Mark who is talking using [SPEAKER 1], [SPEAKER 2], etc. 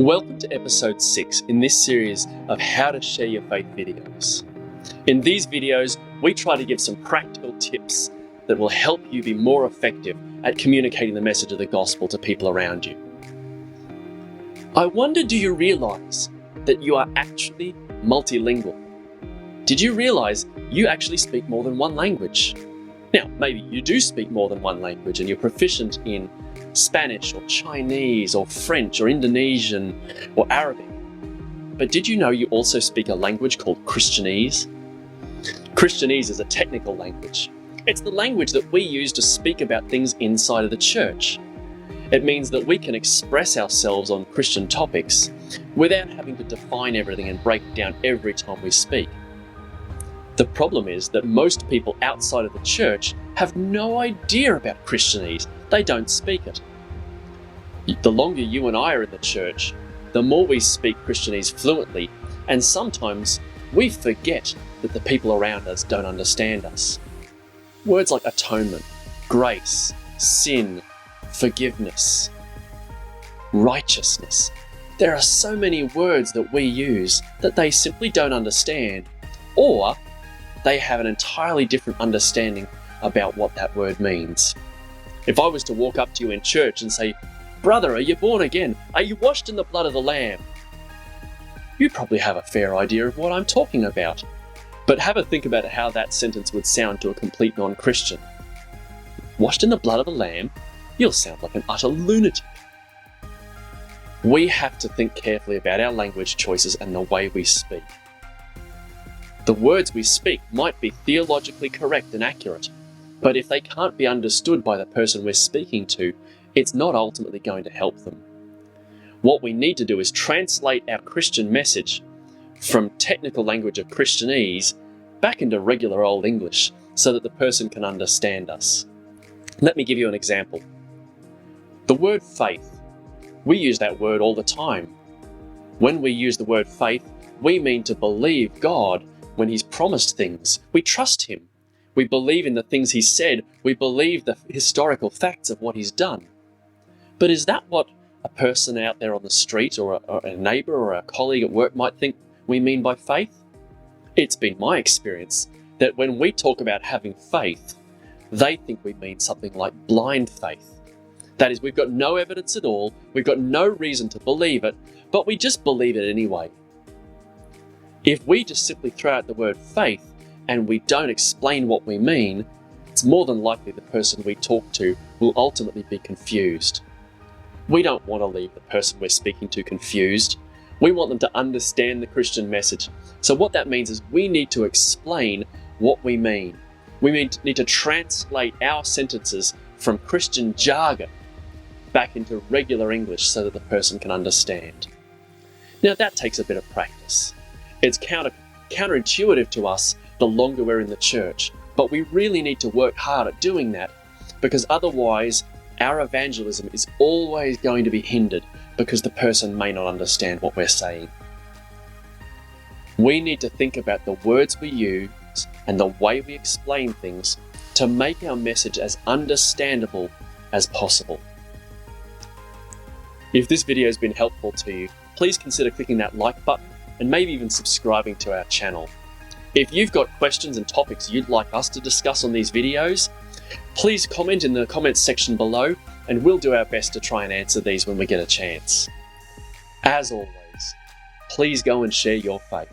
[SPEAKER 1] Welcome to episode 6 in this series of How to Share Your Faith videos. In these videos, we try to give some practical tips that will help you be more effective at communicating the message of the gospel to people around you. I wonder, do you realize that you are actually multilingual? Did you realize you actually speak more than one language? Now, maybe you do speak more than one language and you're proficient in Spanish or Chinese or French or Indonesian or Arabic. But did you know you also speak a language called Christianese? Christianese is a technical language. It's the language that we use to speak about things inside of the church. It means that we can express ourselves on Christian topics without having to define everything and break it down every time we speak. The problem is that most people outside of the church have no idea about Christianese. They don't speak it. The longer you and I are in the church, the more we speak Christianese fluently, and sometimes we forget that the people around us don't understand us. Words like atonement, grace, sin, forgiveness, righteousness. There are so many words that we use that they simply don't understand, or they have an entirely different understanding about what that word means. If I was to walk up to you in church and say, "Brother, are you born again? Are you washed in the blood of the Lamb?" You probably have a fair idea of what I'm talking about. But have a think about how that sentence would sound to a complete non-Christian. Washed in the blood of the Lamb? You'll sound like an utter lunatic. We have to think carefully about our language choices and the way we speak. The words we speak might be theologically correct and accurate, but if they can't be understood by the person we're speaking to, it's not ultimately going to help them. What we need to do is translate our Christian message from technical language of Christianese back into regular old English so that the person can understand us. Let me give you an example. The word faith. We use that word all the time. When we use the word faith, we mean to believe God when He's promised things. We trust Him. We believe in the things He said. We believe the historical facts of what He's done. But is that what a person out there on the street or a neighbour or a colleague at work might think we mean by faith? It's been my experience that when we talk about having faith, they think we mean something like blind faith. That is, we've got no evidence at all, we've got no reason to believe it, but we just believe it anyway. If we just simply throw out the word faith and we don't explain what we mean, it's more than likely the person we talk to will ultimately be confused. We don't want to leave the person we're speaking to confused. We want them to understand the Christian message. So what that means is we need to explain what we mean. We need to translate our sentences from Christian jargon back into regular English so that the person can understand. Now that takes a bit of practice. It's counterintuitive to us the longer we're in the church, but we really need to work hard at doing that, because otherwise our evangelism is always going to be hindered because the person may not understand what we're saying. We need to think about the words we use and the way we explain things to make our message as understandable as possible. If this video has been helpful to you, please consider clicking that like button and maybe even subscribing to our channel. If you've got questions and topics you'd like us to discuss on these videos, please comment in the comments section below and we'll do our best to try and answer these when we get a chance. As always, please go and share your faith.